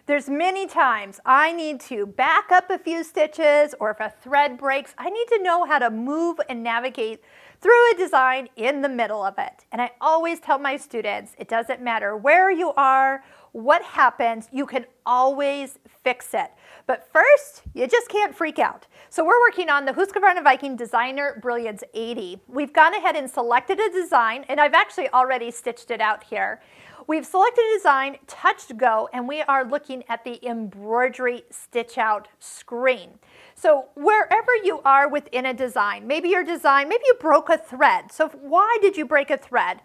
There's many times I need to back up a few stitches, or if a thread breaks, I need to know how to move and navigate through a design in the middle of it. And I always tell my students, it doesn't matter where you are, what happens, you can always fix it. But first, you just can't freak out. So we're working on the Husqvarna Viking Designer Brilliance 80. We've gone ahead and selected a design, and I've actually already stitched it out here. We've selected a design, touched go, and we are looking at the embroidery stitch out screen. So wherever you are within a design, maybe you broke a thread. So why did you break a thread?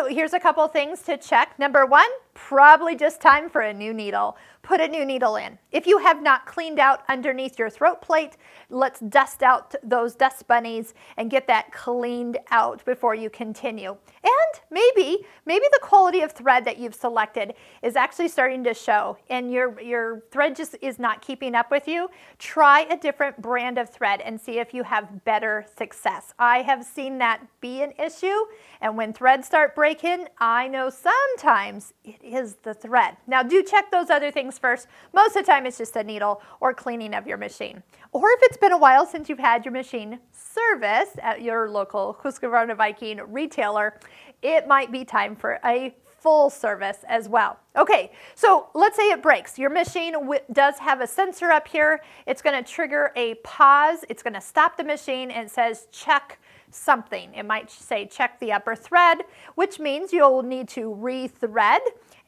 Here's a couple things to check. Number one, probably just time for a new needle. Put a new needle in. If you have not cleaned out underneath your throat plate, let's dust out those dust bunnies and get that cleaned out before you continue. And maybe the quality of thread that you've selected is actually starting to show and your thread just is not keeping up with you. Try a different brand of thread and see if you have better success. I have seen that be an issue, and when threads start breaking, I know sometimes it is the thread. Now do check those other things first. Most of the time it's just a needle or cleaning of your machine. Or if it's been a while since you've had your machine serviced at your local Husqvarna Viking retailer, it might be time for a full service as well. Okay, so let's say it breaks. Your machine does have a sensor up here. It's going to trigger a pause. It's going to stop the machine and it says check something. It might say check the upper thread, which means you'll need to re-thread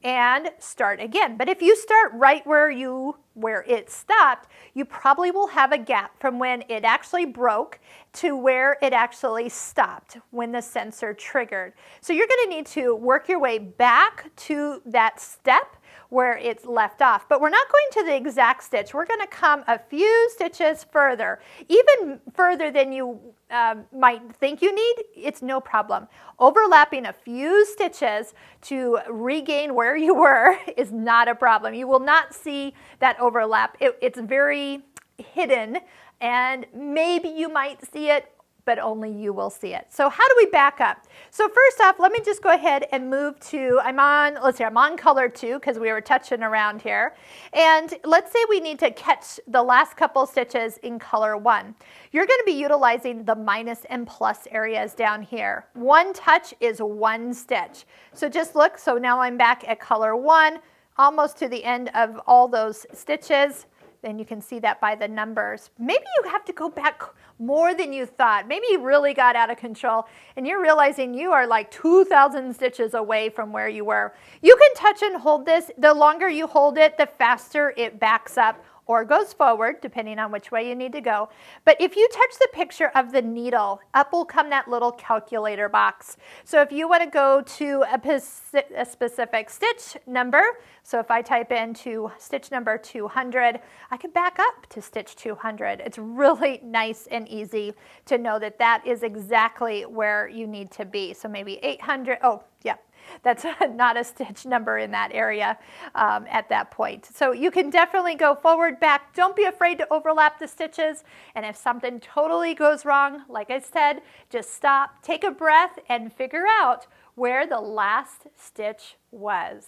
and start again. But if you start right where it stopped, you probably will have a gap from when it actually broke to where it actually stopped when the sensor triggered. So you're going to need to work your way back to that step where it's left off. But we're not going to the exact stitch. We're going to come a few stitches further, even further than you might think you need. It's no problem. Overlapping a few stitches to regain where you were is not a problem. You will not see that overlap. It's very hidden, and maybe you might see it, but only you will see it. So how do we back up? So first off, let me just go ahead and move to, I'm on color 2 because we were touching around here. And let's say we need to catch the last couple stitches in color 1. You're going to be utilizing the minus and plus areas down here. One touch is one stitch. So just look, so now I'm back at color 1, almost to the end of all those stitches. Then you can see that by the numbers. Maybe you have to go back more than you thought. Maybe you really got out of control and you're realizing you are like 2,000 stitches away from where you were. You can touch and hold this. The longer you hold it, the faster it backs up or goes forward, depending on which way you need to go. But if you touch the picture of the needle, up will come that little calculator box. So if you want to go to a specific stitch number, so if I type into stitch number 200, I can back up to stitch 200. It's really nice and easy to know that that is exactly where you need to be. So maybe 800, oh yeah. That's not a stitch number in that area at that point. So you can definitely go forward, back. Don't be afraid to overlap the stitches. And if something totally goes wrong, like I said, just stop, take a breath, and figure out where the last stitch was.